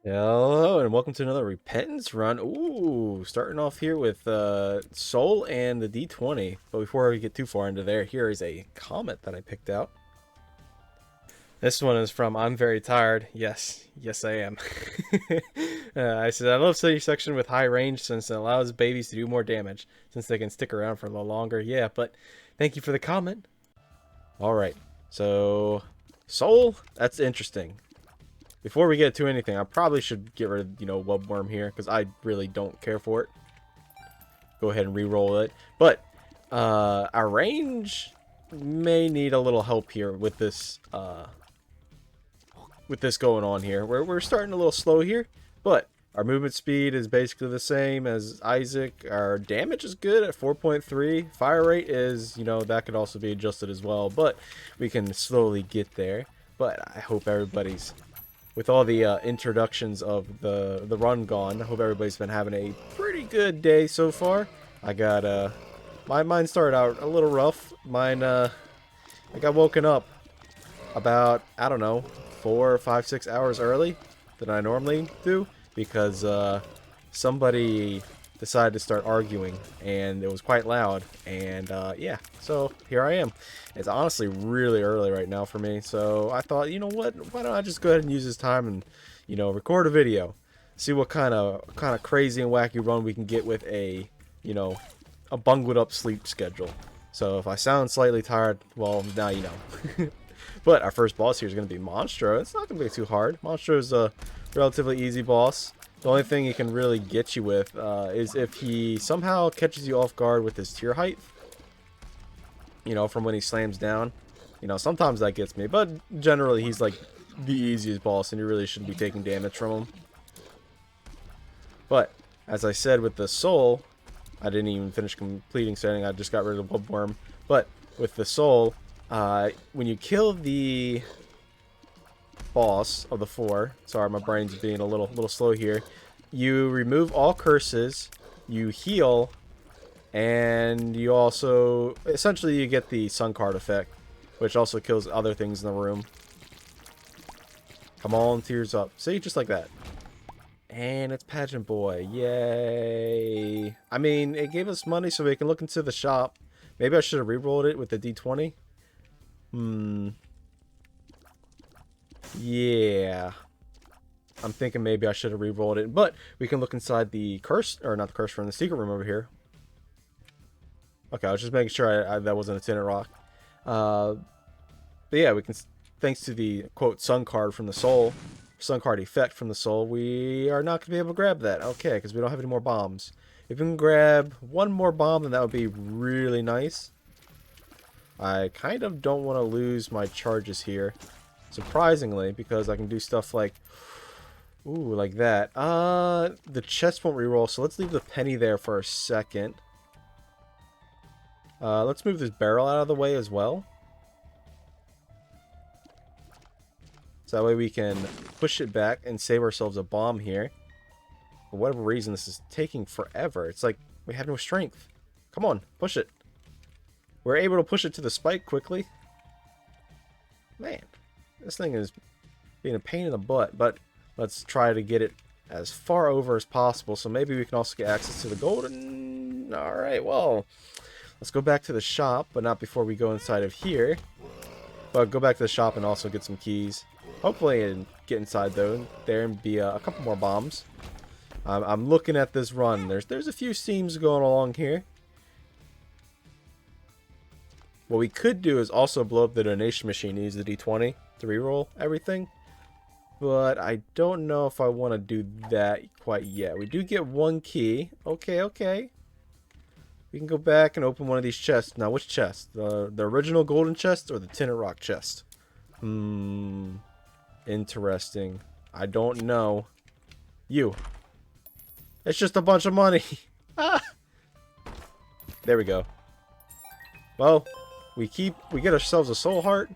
Hello and welcome to another repentance run. Ooh, starting off here with Soul and the D20. But before we get too far into there, here is a comment that I picked out. This one is from I'm Very Tired. Yes I am. I said, I love City Section with high range since it allows babies to do more damage, since they can stick around for a little longer. Yeah, but thank you for the comment. Alright, so Soul, that's interesting. Before we get to anything, I probably should get rid of, Webworm here, because I really don't care for it. Go ahead and re-roll it. But, our range may need a little help here with this, going on here. We're starting a little slow here, but our movement speed is basically the same as Isaac. Our damage is good at 4.3. Fire rate is, that could also be adjusted as well, but we can slowly get there. But I hope everybody's... With all the introductions of the run gone, I hope everybody's been having a pretty good day so far. I got mine started out a little rough. I got woken up about, I don't know, 4, 5, 6 hours early than I normally do because somebody decided to start arguing and it was quite loud, and yeah, so here I am. It's honestly really early right now for me, so I thought, you know what, why don't I just go ahead and use this time and, record a video, see what kind of crazy and wacky run we can get with a, a bungled up sleep schedule. So if I sound slightly tired, well, now you know. But our first boss here is going to be Monstro. It's not going to be too hard. Monstro is a relatively easy boss. The only thing he can really get you with is if he somehow catches you off guard with his tier height. From when he slams down. Sometimes that gets me, but generally he's like the easiest boss and you really shouldn't be taking damage from him. But, as I said with the Soul, I didn't even finish completing setting, I just got rid of the Bloodworm. But, with the Soul, when you kill the boss of the 4, sorry, my brain's being a little slow here, you remove all curses, you heal, and you also essentially you get the sun card effect, which also kills other things in the room. Come on, tears up. See, just like that. And it's Pageant Boy. Yay. I mean, it gave us money so we can look into the shop. Maybe I should have re-rolled it with the D20. Yeah. I'm thinking maybe I should have re-rolled it. But we can look inside the curse, or not the curse room, the secret room over here. Okay, I was just making sure that wasn't a tinted rock. But yeah, we can, thanks to the, quote, sun card from the Soul, sun card effect from the Soul, we are not going to be able to grab that. Okay, because we don't have any more bombs. If we can grab one more bomb, then that would be really nice. I kind of don't want to lose my charges here, surprisingly, because I can do stuff like, ooh, like that. The chest won't reroll, so let's leave the penny there for a second. Let's move this barrel out of the way as well. So that way we can push it back and save ourselves a bomb here. For whatever reason, this is taking forever. It's like we have no strength. Come on, push it. We're able to push it to the spike quickly. Man, this thing is being a pain in the butt, but let's try to get it as far over as possible, so maybe we can also get access to the golden... Alright, well, let's go back to the shop, but not before we go inside of here. But go back to the shop and also get some keys. Hopefully and get inside though there and be a couple more bombs. I'm looking at this run. There's a few seams going along here. What we could do is also blow up the donation machine and use the D20 to reroll everything. But I don't know if I want to do that quite yet. We do get one key. Okay. We can go back and open one of these chests. Now, which chest? The original golden chest or the tinted rock chest? Interesting. I don't know. You. It's just a bunch of money. Ah! There we go. Well, we get ourselves a soul heart.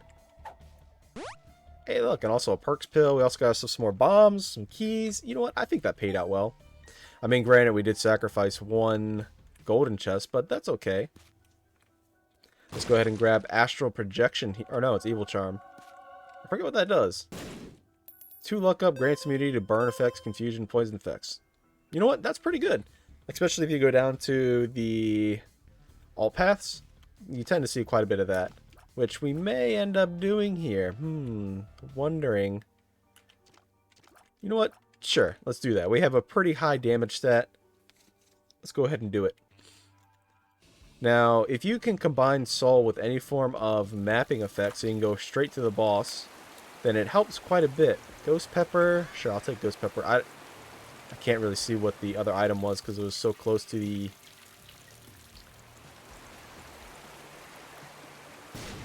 Hey, look, and also a perks pill. We also got some more bombs, some keys. You know what? I think that paid out well. I mean, granted, we did sacrifice one golden chest, but that's okay. Let's go ahead and grab astral projection. Or no, it's evil charm. I forget what that does. 2 luck up, grants immunity to burn effects, confusion, poison effects. You know what? That's pretty good. Especially if you go down to the alt paths. You tend to see quite a bit of that. Which we may end up doing here. Wondering. You know what? Sure, let's do that. We have a pretty high damage stat. Let's go ahead and do it. Now, if you can combine Soul with any form of mapping effect, so you can go straight to the boss, then it helps quite a bit. Ghost Pepper. Sure, I'll take Ghost Pepper. I can't really see what the other item was because it was so close to the...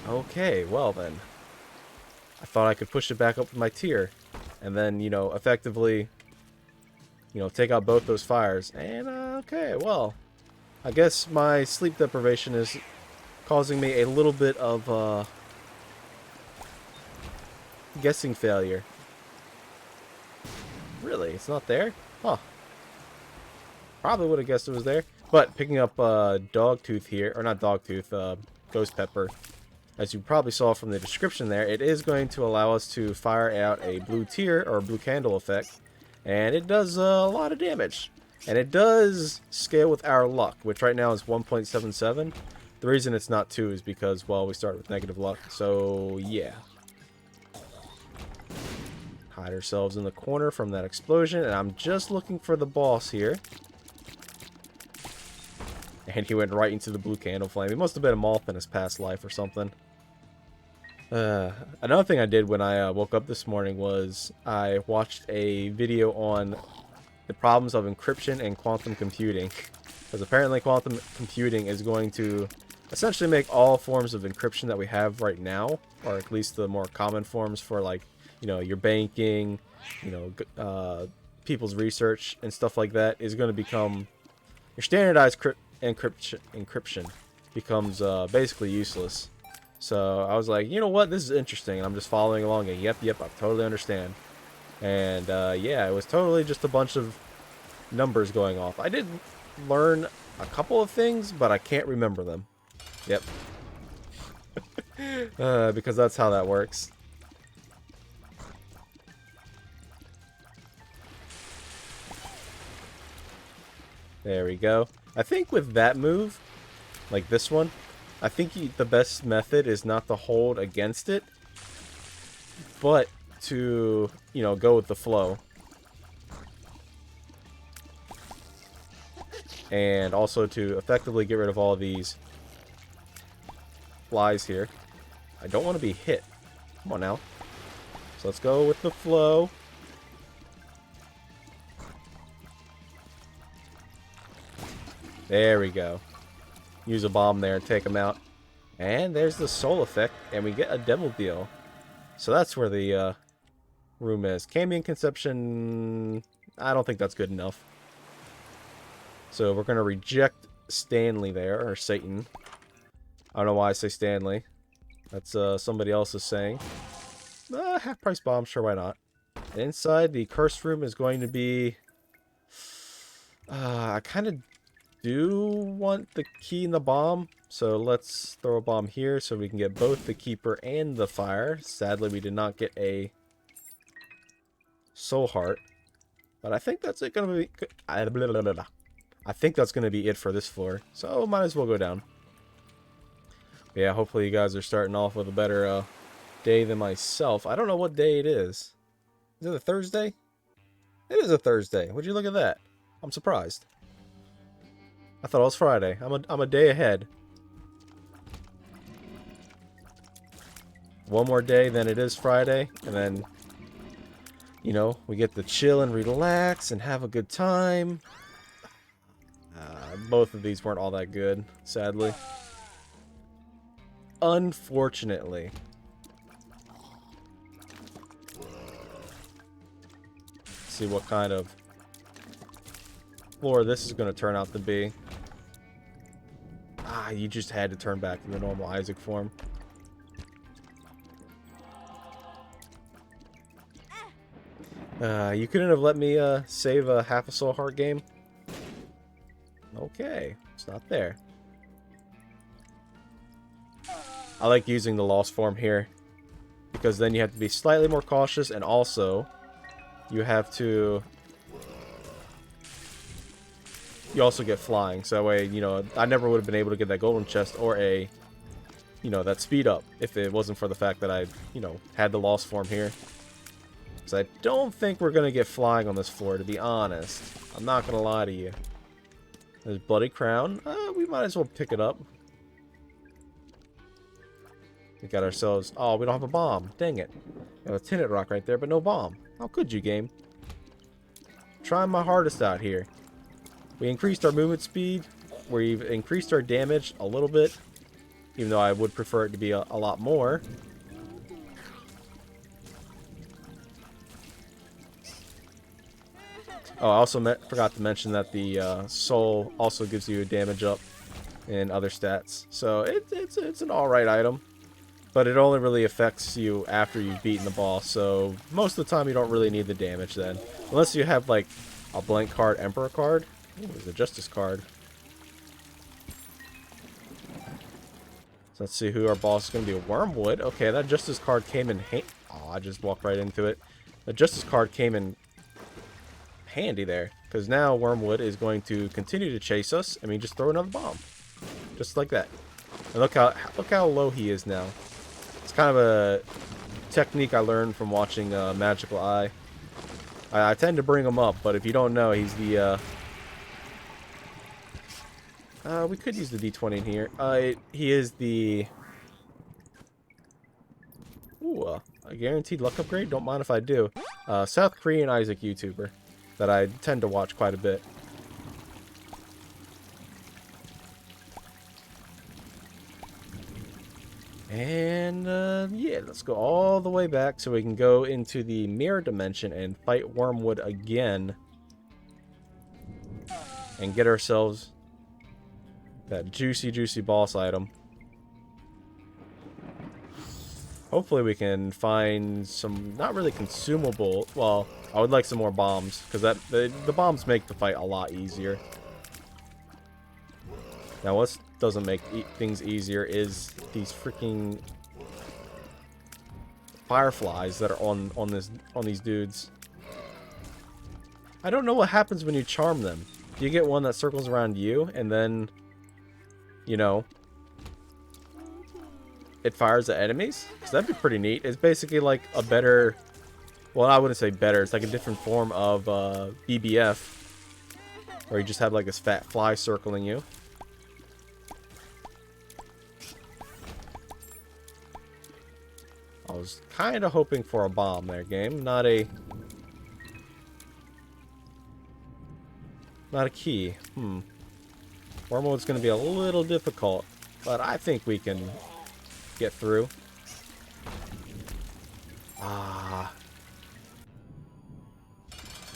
Okay, well then. I thought I could push it back up with my tier. And then, you know, effectively, you know, take out both those fires. And, okay, well, I guess my sleep deprivation is causing me a little bit of, guessing failure. Really? It's not there? Huh. Probably would have guessed it was there. But picking up, Dogtooth here, or not Dogtooth, Ghost Pepper. As you probably saw from the description there, it is going to allow us to fire out a blue tear or blue candle effect. And it does a lot of damage. And it does scale with our luck, which right now is 1.77. The reason it's not 2 is because, well, we start with negative luck. So, yeah. Hide ourselves in the corner from that explosion. And I'm just looking for the boss here. And he went right into the blue candle flame. He must have been a moth in his past life or something. Another thing I did when I woke up this morning was I watched a video on the problems of encryption and quantum computing. Because apparently quantum computing is going to essentially make all forms of encryption that we have right now, or at least the more common forms for, like, you know, your banking, you know, people's research and stuff like that, is going to become your standardized encryption becomes basically useless. So I was like, you know what, this is interesting, and I'm just following along, and yep, I totally understand. And yeah, it was totally just a bunch of numbers going off. I did learn a couple of things, but I can't remember them. Yep. Because that's how that works. There we go. I think with that move, like this one, I think the best method is not to hold against it, but to, you know, go with the flow. And also to effectively get rid of all of these flies here. I don't want to be hit. Come on now. So let's go with the flow. There we go. Use a bomb there and take them out. And there's the soul effect, and we get a devil deal. So that's where the room is. Cambion Conception, I don't think that's good enough. So we're going to reject Stanley there, or Satan. I don't know why I say Stanley. That's somebody else is saying. Half price bomb, sure, why not. And inside the cursed room is going to be... I kind of do want the key and the bomb, so let's throw a bomb here so we can get both the keeper and the fire. Sadly, we did not get a soul heart, but I think that's it gonna be. I think that's gonna be it for this floor, so might as well go down. Yeah, hopefully you guys are starting off with a better day than myself. I don't know what day it is. Is it a Thursday? It is a Thursday. Would you look at that? I'm surprised. I thought it was Friday. I'm a day ahead. One more day, then it is Friday, and then, you know, we get to chill and relax and have a good time. Both of these weren't all that good, sadly. Unfortunately. Let's see what kind of floor this is going to turn out to be. You just had to turn back to the normal Isaac form. You couldn't have let me save a half a soul heart game? Okay, it's not there. I like using the lost form here, because then you have to be slightly more cautious, and also you have to... You also get flying, so that way, you know, I never would have been able to get that golden chest or a, you know, that speed up if it wasn't for the fact that I, you know, had the lost form here. So I don't think we're going to get flying on this floor, to be honest. I'm not going to lie to you. There's Bloody Crown. We might as well pick it up. We got ourselves... Oh, we don't have a bomb. Dang it. We have a tinted rock right there, but no bomb. How could you, game? Trying my hardest out here. We increased our movement speed. We've increased our damage a little bit. Even though I would prefer it to be a lot more. Oh, I also forgot to mention that the soul also gives you a damage up in other stats. So it's an alright item. But it only really affects you after you've beaten the boss. So most of the time you don't really need the damage then. Unless you have like a blank card, Emperor card. Ooh, there's a Justice card. So let's see who our boss is going to be. Wormwood. Okay, that Justice card came in Oh, I just walked right into it. The Justice card came in handy there, because now Wormwood is going to continue to chase us. I mean, just throw another bomb, just like that. And look how low he is now. It's kind of a technique I learned from watching Magical Eye. I tend to bring him up, but if you don't know, he's the we could use the D20 in here. He is the a guaranteed luck upgrade. Don't mind if I do. South Korean Isaac YouTuber that I tend to watch quite a bit. And yeah, let's go all the way back so we can go into the mirror dimension and fight Wormwood again. And get ourselves that juicy boss item. Hopefully we can find some, not really consumable, well, I would like some more bombs, because the bombs make the fight a lot easier. Now what doesn't make things easier is these freaking fireflies that are on these dudes. I don't know what happens when you charm them. Do you get one that circles around you and then, you know, it fires at enemies? So that'd be pretty neat. It's basically like a better, well, I wouldn't say better, it's like a different form of BBF, where you just have like this fat fly circling you. I was kind of hoping for a bomb there, game, not a key. Wormwood's going to be a little difficult, but I think we can get through.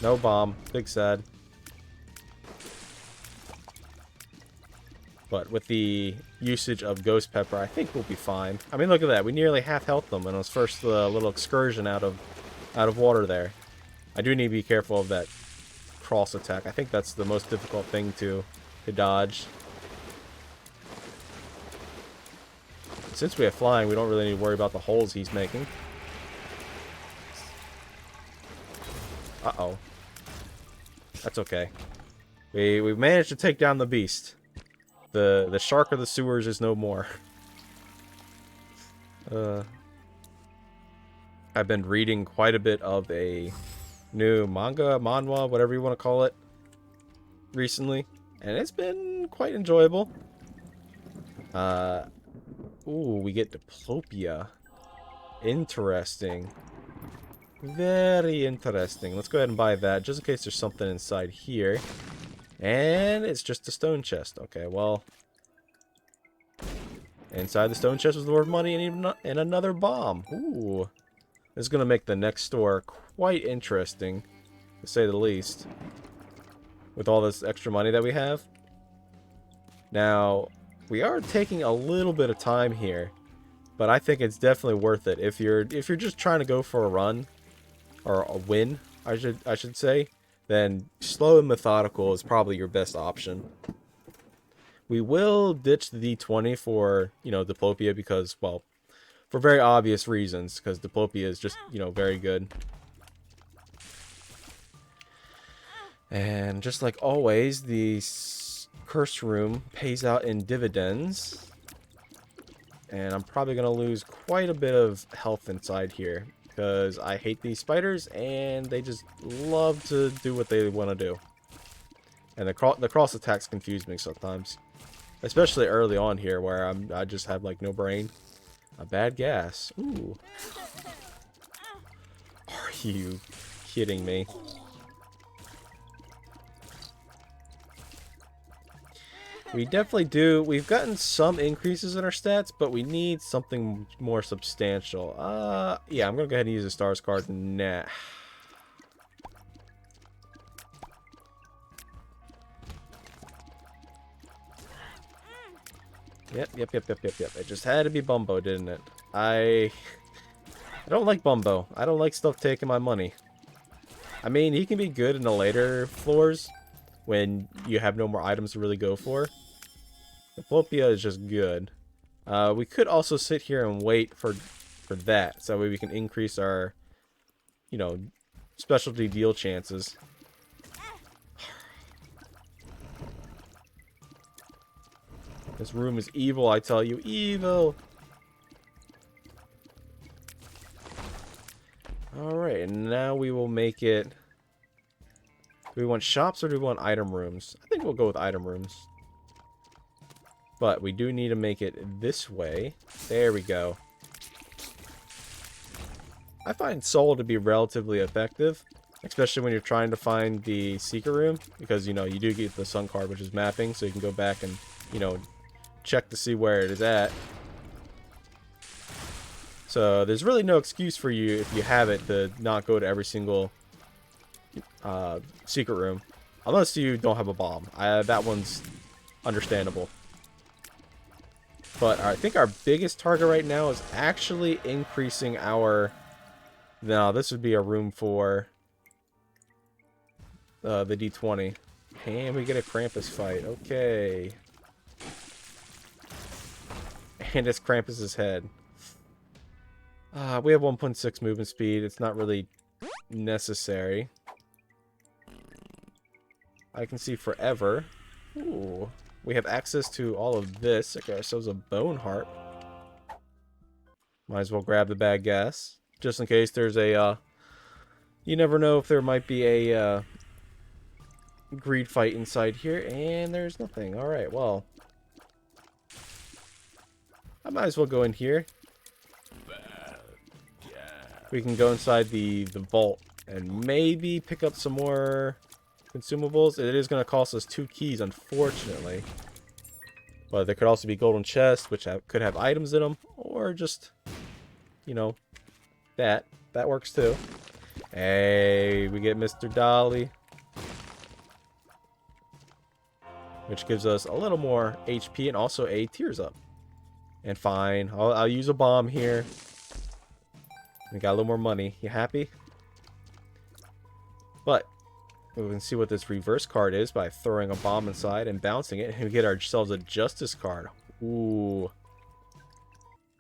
No bomb. Big sad. But with the usage of Ghost Pepper, I think we'll be fine. I mean, look at that. We nearly half-healthed them in his first little excursion out of water there. I do need to be careful of that cross attack. I think that's the most difficult thing to dodge. Since we have flying, we don't really need to worry about the holes he's making. Uh-oh. That's okay. We managed to take down the beast. The shark of the sewers is no more. I've been reading quite a bit of a new manga, manhwa, whatever you want to call it, recently, and it's been quite enjoyable. Ooh, we get Diplopia. Interesting. Very interesting. Let's go ahead and buy that, just in case there's something inside here. And it's just a stone chest. Okay, well, inside the stone chest was the word money and another bomb. Ooh. This is going to make the next store quite interesting, to say the least, with all this extra money that we have. Now, we are taking a little bit of time here, but I think it's definitely worth it. If you're just trying to go for a run, or a win, I should say, then slow and methodical is probably your best option. We will ditch the D20 for, you know, Diplopia because, well, for very obvious reasons, because Diplopia is just, you know, very good. And just like always, the curse room pays out in dividends. And I'm probably going to lose quite a bit of health inside here, because I hate these spiders and they just love to do what they want to do. And the cross attacks confuse me sometimes. Especially early on here where I just have like no brain. A bad gas. Ooh. Are you kidding me? We definitely do. We've gotten some increases in our stats, but we need something more substantial. Yeah, I'm gonna go ahead and use the stars card. Nah. Yep. It just had to be Bumbo, didn't it? I don't like Bumbo. I don't like stuff taking my money. I mean, he can be good in the later floors when you have no more items to really go for. The Diplopia is just good. We could also sit here and wait for that, so that way we can increase our, you know, specialty deal chances. This room is evil, I tell you, evil. Alright, and now we will make it... Do we want shops or do we want item rooms? I think we'll go with item rooms. But we do need to make it this way. There we go. I find Soul to be relatively effective, especially when you're trying to find the secret room, because, you know, you do get the sun card, which is mapping, so you can go back and, you know, check to see where it is at. So there's really no excuse for you, if you have it, to not go to every single secret room, unless you don't have a bomb. That one's understandable. But I think our biggest target right now is actually increasing our... No, this would be a room for the D20. And we get a Krampus fight. Okay. And it's Krampus's head. We have 1.6 movement speed. It's not really necessary. I can see forever. Ooh. We have access to all of this. Get ourselves a bone heart. Might as well grab the bad gas. Just in case there's a, you never know if there might be a, greed fight inside here. And there's nothing. Alright, well. I might as well go in here. We can go inside the vault and maybe pick up some more consumables. It is going to cost us 2 keys, unfortunately. But there could also be golden chests, which could have items in them. Or just, you know, that. That works too. Hey, we get Mr. Dolly. Which gives us a little more HP and also a tears up. And fine, I'll use a bomb here. We got a little more money. You happy? But we can see what this reverse card is by throwing a bomb inside and bouncing it. And we get ourselves a justice card. Ooh.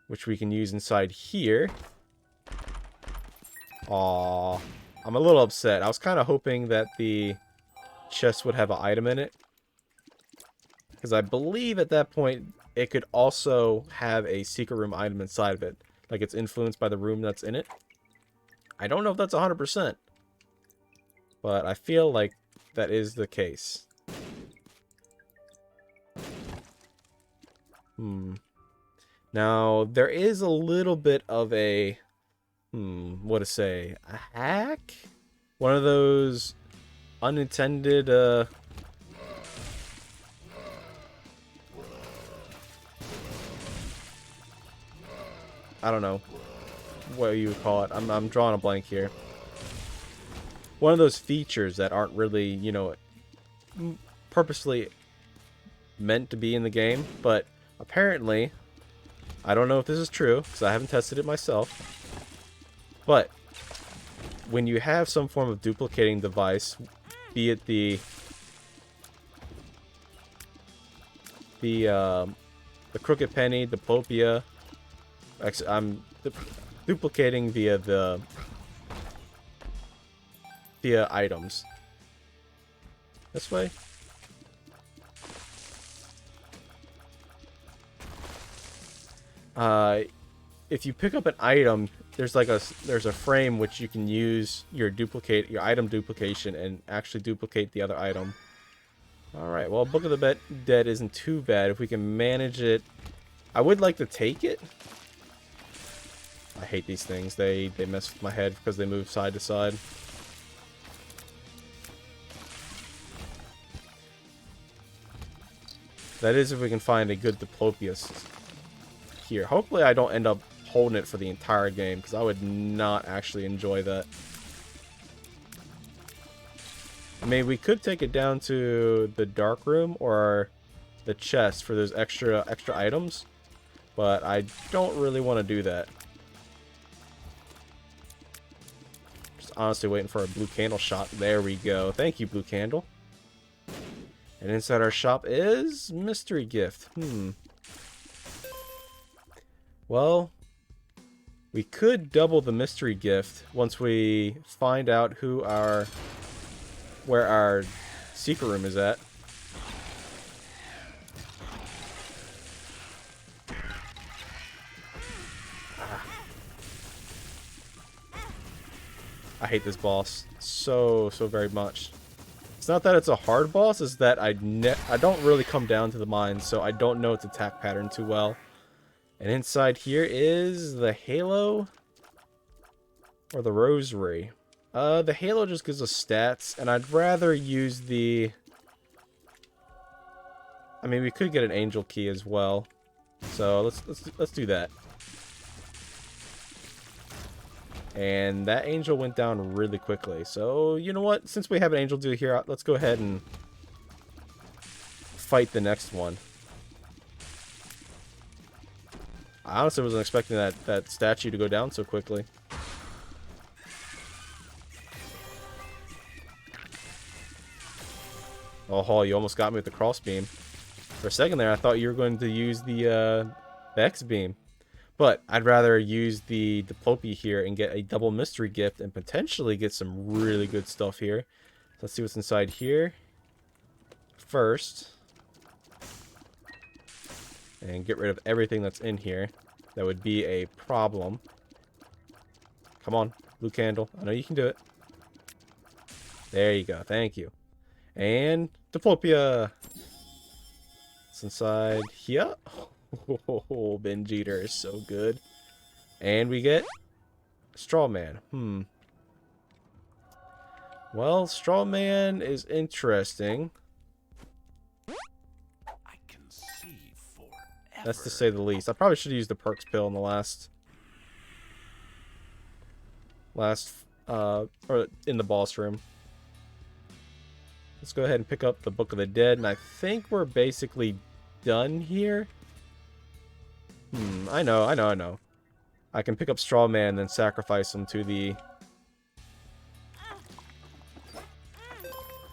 Which we can use inside here. Aww. I'm a little upset. I was kind of hoping that the chest would have an item in it. Because I believe at that point it could also have a secret room item inside of it. Like it's influenced by the room that's in it. I don't know if that's 100%. But I feel like that is the case. Now, there is a little bit of a... what to say? A hack? One of those unintended... I don't know what you would call it. I'm drawing a blank here. One of those features that aren't really, you know, purposely meant to be in the game, but apparently, I don't know if this is true because I haven't tested it myself. But when you have some form of duplicating device, be it the crooked penny, the Diplopia. I'm duplicating via items. This way? If you pick up an item, there's a frame which you can use your item duplication and actually duplicate the other item. Alright, well, Book of the Dead isn't too bad if we can manage it. I would like to take it. I hate these things. They mess with my head because they move side to side. That is if we can find a good Diplopius here. Hopefully I don't end up holding it for the entire game, because I would not actually enjoy that. I mean, we could take it down to the dark room or the chest for those extra items, but I don't really want to do that. Just honestly waiting for a blue candle shot. There we go. Thank you, blue candle. And inside our shop is mystery gift. Well, we could double the mystery gift once we find out where our secret room is at. I hate this boss so very much. It's not that it's a hard boss, it's that I don't really come down to the mines, so I don't know its attack pattern too well. And inside here is the Halo or the Rosary. The Halo just gives us stats, and I'd rather use the... I mean, we could get an Angel Key as well, so let's do that. And that angel went down really quickly. So, you know what? Since we have an angel dude here, let's go ahead and fight the next one. I honestly wasn't expecting that statue to go down so quickly. Oh, you almost got me with the crossbeam. For a second there, I thought you were going to use the X-beam. But I'd rather use the Diplopia here and get a double mystery gift and potentially get some really good stuff here. Let's see what's inside here first. And get rid of everything that's in here. That would be a problem. Come on, blue candle. I know you can do it. There you go. Thank you. And Diplopia. It's inside here. Oh, Ben Jeter is so good. And we get Strawman. Well, Strawman is interesting. I can see forever. That's to say the least. I probably should have used the perks pill in the last or in the boss room. Let's go ahead and pick up the Book of the Dead, and I think we're basically done here. I know. I can pick up Straw Man and then sacrifice him to the...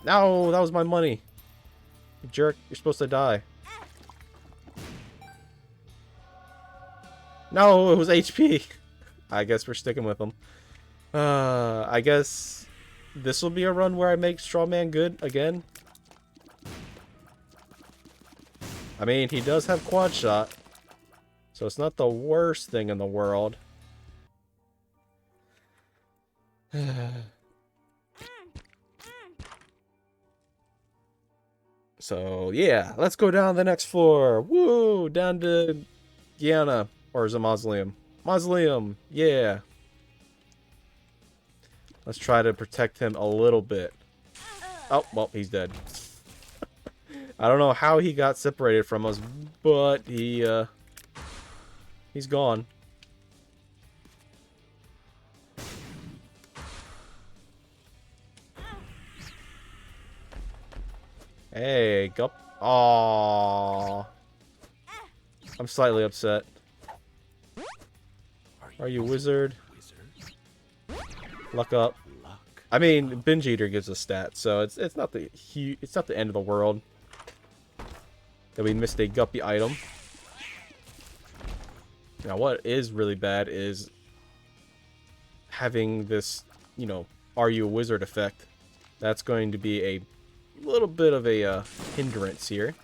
No, that was my money. You jerk, you're supposed to die. No, it was HP. I guess we're sticking with him. I guess this will be a run where I make Straw Man good again. I mean, he does have quad shot. So it's not the worst thing in the world. So, yeah. Let's go down the next floor. Woo! Down to Guyana. Or is it Mausoleum? Mausoleum! Yeah. Let's try to protect him a little bit. Oh, well, he's dead. I don't know how he got separated from us, but he's gone. Hey, go. Aww. I'm slightly upset. Are you wizard? Luck up. I mean, Binge Eater gives us stats, so it's not the end of the world that we missed a guppy item. Now, what is really bad is having this, you know, are you a wizard effect. That's going to be a little bit of a hindrance here.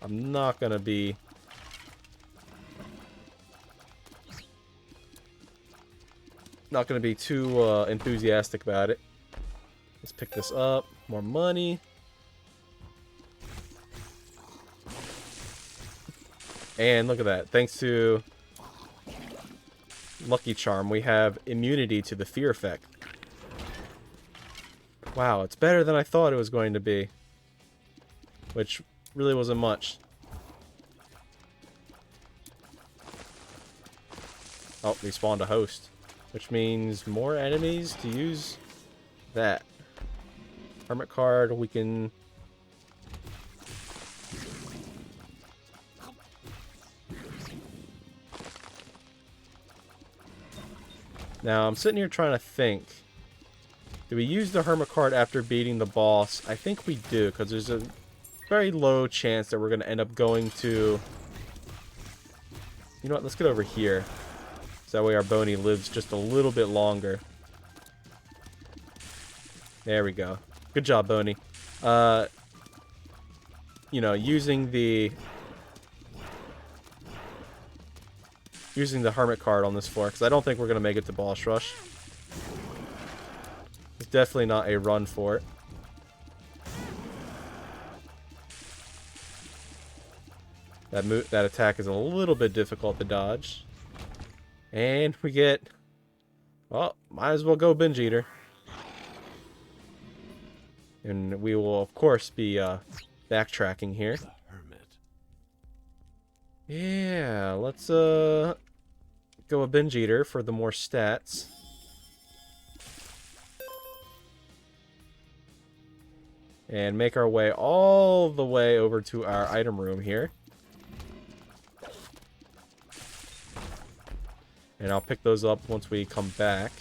I'm not gonna be too enthusiastic about it. Let's pick this up. More money. And look at that. Thanks to Lucky Charm, we have immunity to the fear effect. Wow, it's better than I thought it was going to be. Which really wasn't much. Oh, we spawned a host. Which means more enemies to use that. Hermit card, we can... Now, I'm sitting here trying to think. Do we use the Hermit card after beating the boss? I think we do, because there's a very low chance that we're going to end up going to... You know what? Let's get over here. So that way our Boney lives just a little bit longer. There we go. Good job, Boney. You know, using the Hermit card on this floor, because I don't think we're going to make it to boss rush. It's definitely not a run for it. That attack is a little bit difficult to dodge. And we get... Well, might as well go Binge Eater. And we will, of course, be backtracking here. Yeah, let's go a Binge Eater for the more stats. And make our way all the way over to our item room here. And I'll pick those up once we come back.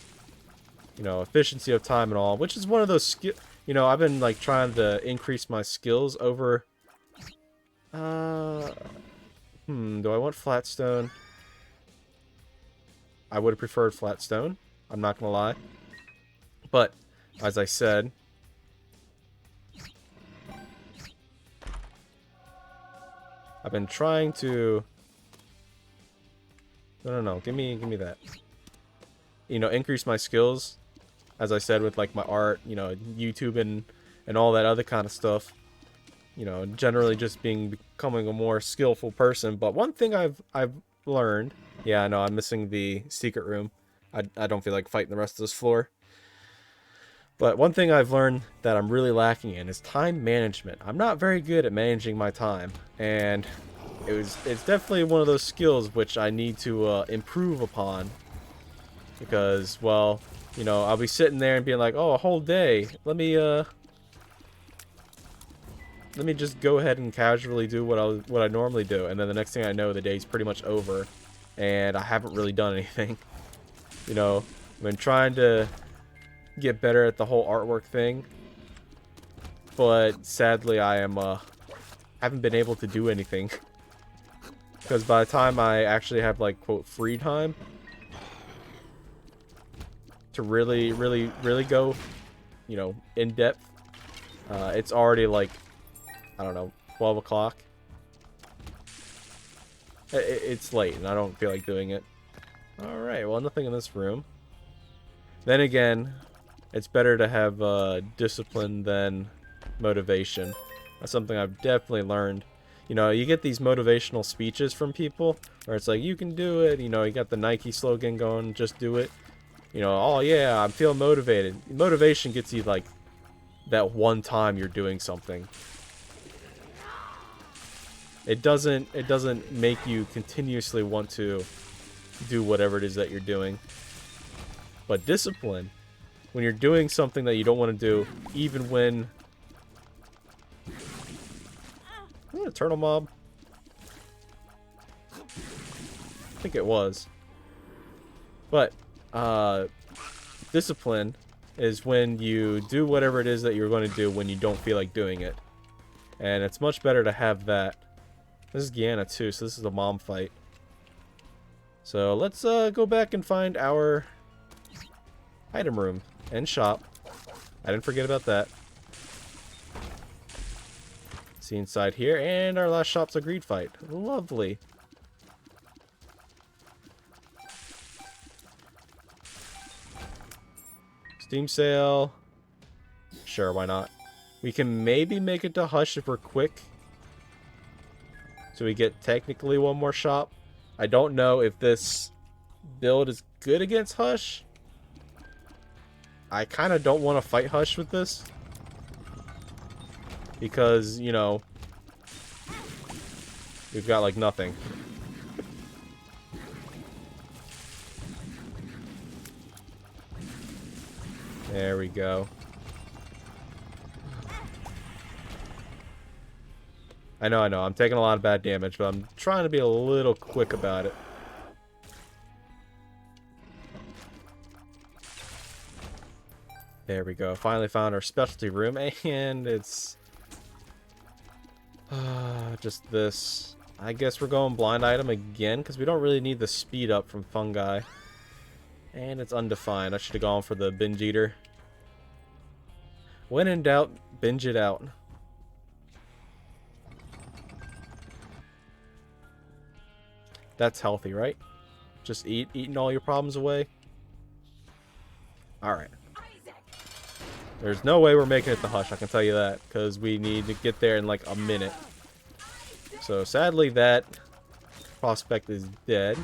You know, efficiency of time and all, which is one of those skill. You know, I've been like trying to increase my skills over. Do I want Flatstone? I would have preferred Flatstone. I'm not gonna lie. But as I said, I've been trying to. No. Give me that. You know, increase my skills. As I said, with like my art, you know, YouTube and all that other kind of stuff. You know, generally just becoming a more skillful person. But one thing I've learned. Yeah, I know I'm missing the secret room. I don't feel like fighting the rest of this floor. But one thing I've learned that I'm really lacking in is time management. I'm not very good at managing my time, and it's definitely one of those skills which I need to improve upon. Because, well, you know, I'll be sitting there and being like, oh, a whole day. Let me just go ahead and casually do what I normally do, and then the next thing I know, the day's pretty much over, and I haven't really done anything. You know, I've been trying to get better at the whole artwork thing, but sadly I haven't been able to do anything. Because by the time I actually have, like, quote, free time to really go, you know, in depth, it's already like, I don't know, 12 o'clock. It's late and I don't feel like doing it. Alright, well, nothing in this room. Then again, it's better to have discipline than motivation. That's something I've definitely learned. You know, you get these motivational speeches from people where it's like, you can do it. You know, you got the Nike slogan going, just do it. You know, oh yeah, I'm feeling motivated. Motivation gets you like that one time you're doing something. It doesn't make you continuously want to do whatever it is that you're doing. But discipline, when you're doing something that you don't want to do, even when... Isn't it a turtle mob? I think it was. But, discipline is when you do whatever it is that you're going to do when you don't feel like doing it. And it's much better to have that. This is Guyana too, so this is a mom fight. So let's go back and find our item room and shop. I didn't forget about that. See inside here, and our last shop's a greed fight. Lovely. Steam sale. Sure, why not? We can maybe make it to Hush if we're quick. So we get technically one more shop. I don't know if this build is good against Hush. I kind of don't want to fight Hush with this. Because, you know, we've got like nothing. There we go. I know. I'm taking a lot of bad damage, but I'm trying to be a little quick about it. There we go. Finally found our specialty room, and it's just this. I guess we're going blind item again, because we don't really need the speed up from fungi. And it's undefined. I should have gone for the binge eater. When in doubt, binge it out. That's healthy, right? Just eating all your problems away. Alright. There's no way we're making it to Hush, I can tell you that. Because we need to get there in like a minute. So sadly that prospect is dead.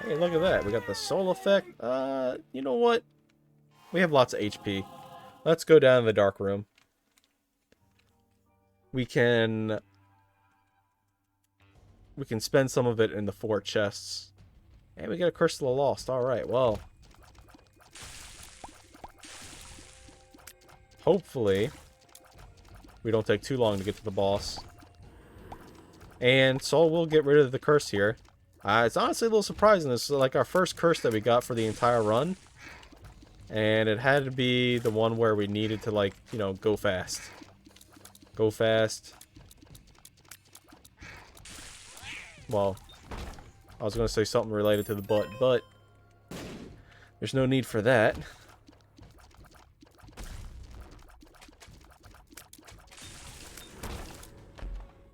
Hey, look at that. We got the soul effect. You know what? We have lots of HP. Let's go down to the dark room. We can spend some of it in the 4 chests. And we get a Curse of the Lost. Alright, well. Hopefully, we don't take too long to get to the boss. And Soul will get rid of the curse here. It's honestly a little surprising. This is like our first curse that we got for the entire run. And it had to be the one where we needed to, like, you know, go fast. Go fast. Well, I was going to say something related to the butt, but there's no need for that.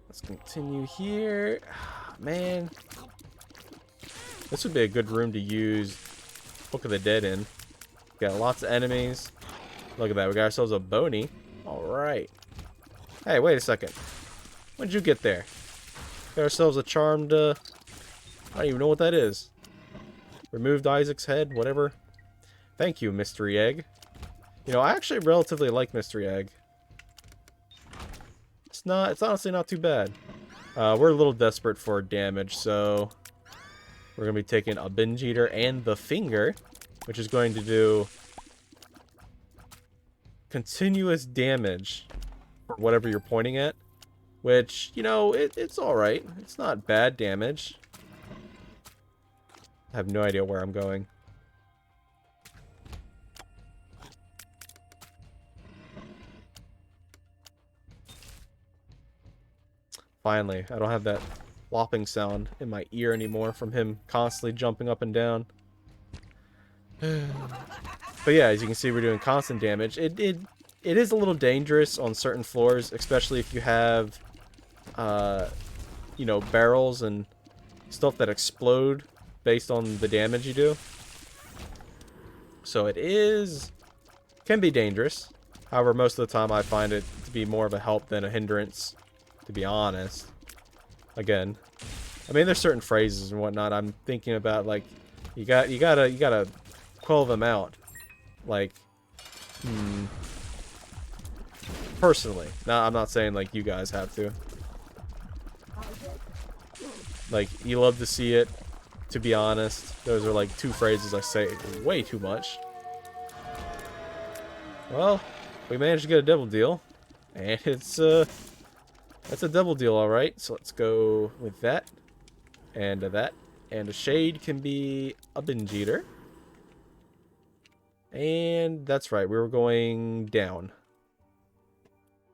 Let's continue here. Man. This would be a good room to use Book of the Dead in. Got lots of enemies. Look at that. We got ourselves a bony. Alright. Hey, wait a second. When did you get there? Got ourselves a charmed, I don't even know what that is. Removed Isaac's head, whatever. Thank you, Mystery Egg. You know, I actually relatively like Mystery Egg. It's honestly not too bad. We're a little desperate for damage, so we're going to be taking a Binge Eater and the Finger, which is going to do continuous damage for whatever you're pointing at. Which, you know, it's alright. It's not bad damage. I have no idea where I'm going. Finally, I don't have that lopping sound in my ear anymore from him constantly jumping up and down. But yeah, as you can see, we're doing constant damage. It is a little dangerous on certain floors, especially if you have, you know, barrels and stuff that explode based on the damage you do. So it can be dangerous. However, most of the time I find it to be more of a help than a hindrance, to be honest. Again, I mean, there's certain phrases and whatnot I'm thinking about, like, you gotta quell them out. Like, personally. Now, I'm not saying, like, you guys have to. Like, you love to see it, to be honest. Those are, like, 2 phrases I say way too much. Well, we managed to get a double deal. And it's a double deal, alright. So let's go with that. And that. And a shade can be a Binge Eater. And that's right, we were going down.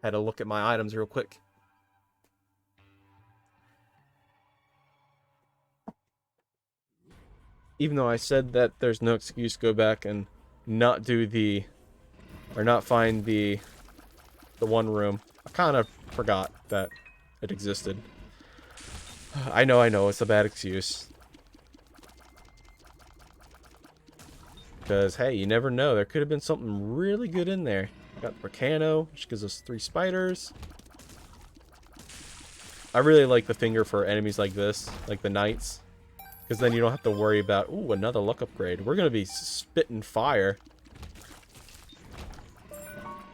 Had to look at my items real quick. Even though I said that there's no excuse to go back and not do the, or not find the the one room. I kind of forgot that it existed. I know, it's a bad excuse. Because, hey, you never know. There could have been something really good in there. Got the Volcano, which gives us 3 spiders. I really like the finger for enemies like this, like the knights. Because then you don't have to worry about, ooh, another luck upgrade. We're going to be spitting fire.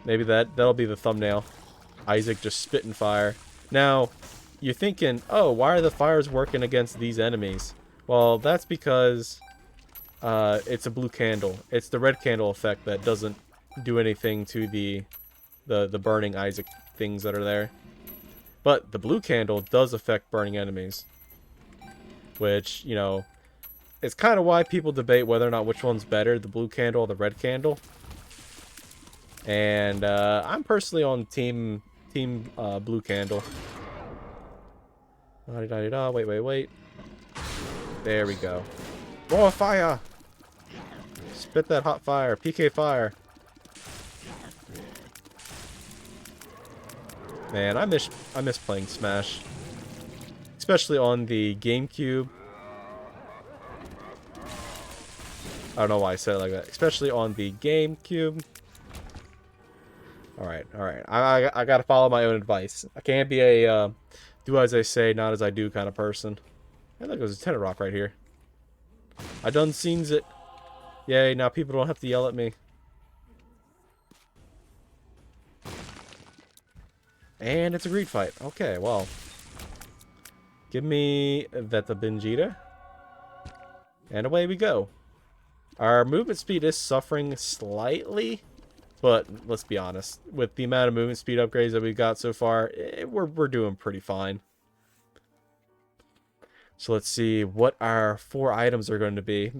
Maybe that'll be the thumbnail. Isaac just spitting fire. Now, you're thinking, oh, why are the fires working against these enemies? Well, that's because it's a blue candle. It's the red candle effect that doesn't do anything to the burning Isaac things that are there. But the blue candle does affect burning enemies. Which, you know, it's kind of why people debate whether or not which one's better, the blue candle or the red candle. And I'm personally on team blue candle. Wait. There we go. More fire! Spit that hot fire. PK fire. Man, I miss playing Smash. Especially on the GameCube. I don't know why I said it like that. Especially on the GameCube. Alright. I gotta follow my own advice. I can't be a do as I say, not as I do kind of person. Hey, look, there's a tenor rock right here. I done seen it. Yay, now people don't have to yell at me. And it's a greed fight. Okay, well. Give me that the Benjita. And away we go. Our movement speed is suffering slightly. But let's be honest. With the amount of movement speed upgrades that we've got so far, we're doing pretty fine. So let's see what our 4 items are going to be.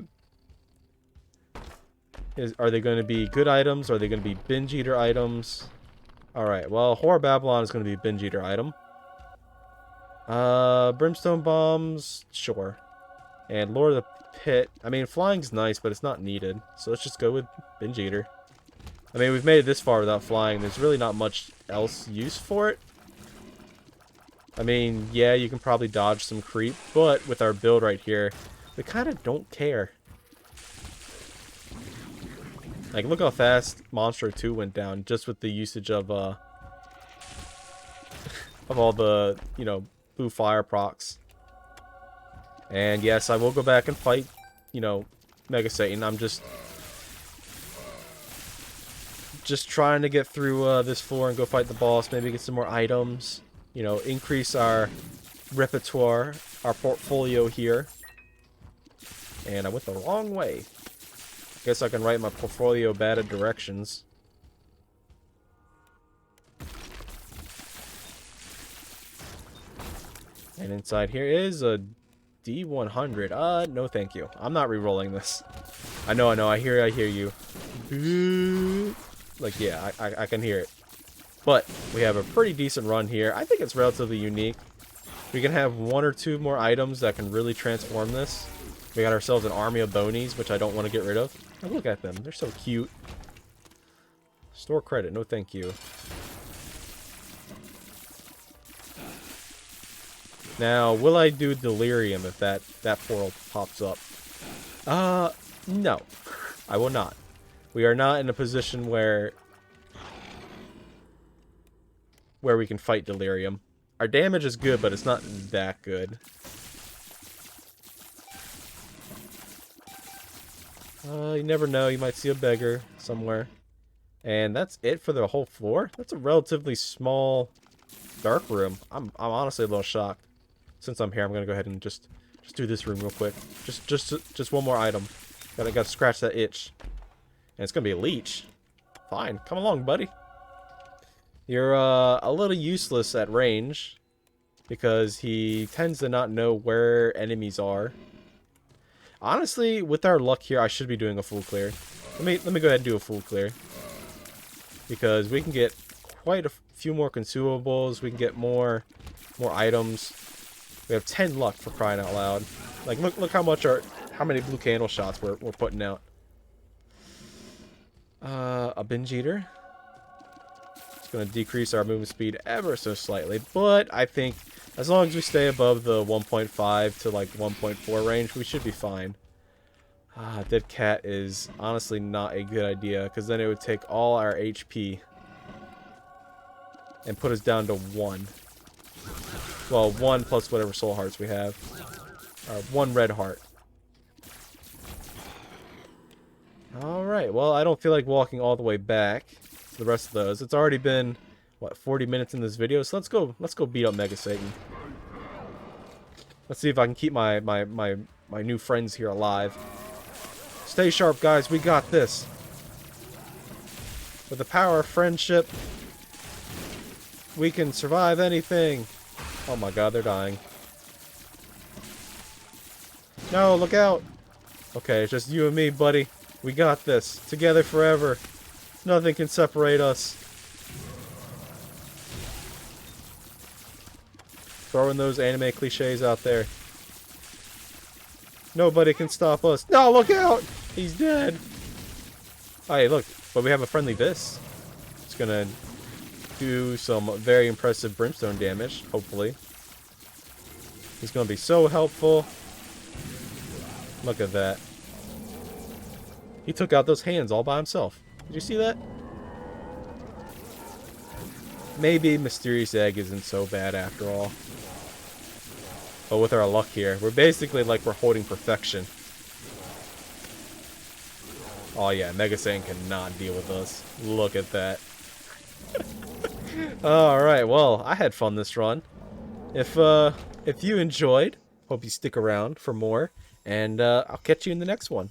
Are they going to be good items? Are they going to be binge eater items? Alright, well, Horror Babylon is going to be a binge eater item. Brimstone Bombs, sure. And Lord of the Pit. I mean, flying's nice, but it's not needed. So let's just go with binge eater. I mean, we've made it this far without flying. There's really not much else use for it. I mean, yeah, you can probably dodge some creep, but with our build right here, we kind of don't care. Like, look how fast Monster 2 went down just with the usage of all the, you know, blue fire procs. And yes, I will go back and fight, you know, Mega Satan. I'm just trying to get through this floor and go fight the boss, maybe get some more items, you know, increase our repertoire, our portfolio here. And I went the wrong way. Guess I can write my portfolio bad at directions. And inside here is a D100. No thank you. I'm not re-rolling this. I know, I hear you. Like, yeah, I can hear it. But we have a pretty decent run here. I think it's relatively unique. We can have 1 or 2 more items that can really transform this. We got ourselves an army of bonies, which I don't want to get rid of. Oh, look at them. They're so cute. Store credit. No thank you. Now, will I do Delirium if that portal pops up? No. I will not. We are not in a position where we can fight Delirium. Our damage is good, but it's not that good. You never know. You might see a beggar somewhere. And that's it for the whole floor? That's a relatively small dark room. I'm honestly a little shocked. Since I'm here, I'm gonna go ahead and just do this room real quick. Just one more item. Gotta scratch that itch. And it's gonna be a leech. Fine, come along, buddy. You're a little useless at range because he tends to not know where enemies are. Honestly, with our luck here, I should be doing a full clear. Let me go ahead and do a full clear. Because we can get quite a few more consumables, we can get more items. We have 10 luck for crying out loud. Like look how many blue candle shots we're putting out. A binge eater. going to decrease our movement speed ever so slightly, but I think as long as we stay above the 1.5 to like 1.4 range, we should be fine. Dead cat is honestly not a good idea, because then it would take all our HP and put us down to 1. Well, 1 plus whatever soul hearts we have. 1 red heart. Alright, well, I don't feel like walking all the way back to the rest of those. It's already been, what, 40 minutes in this video, so let's go beat up Mega Satan. Let's see if I can keep my new friends here alive. Stay sharp, guys. We got this. With the power of friendship, we can survive anything. Oh my god, they're dying. No, look out. Okay, it's just you and me, buddy. We got this. Together forever. Nothing can separate us. Throwing those anime cliches out there. Nobody can stop us. No, look out! He's dead. Oh, hey, look. But we have a friendly this. It's gonna do some very impressive brimstone damage, hopefully. He's gonna be so helpful. Look at that. He took out those hands all by himself. Did you see that? Maybe Mysterious Egg isn't so bad after all. But with our luck here, we're basically like we're holding perfection. Oh yeah, Mega Saiyan cannot deal with us. Look at that. Alright, well, I had fun this run. If you enjoyed, hope you stick around for more. And I'll catch you in the next one.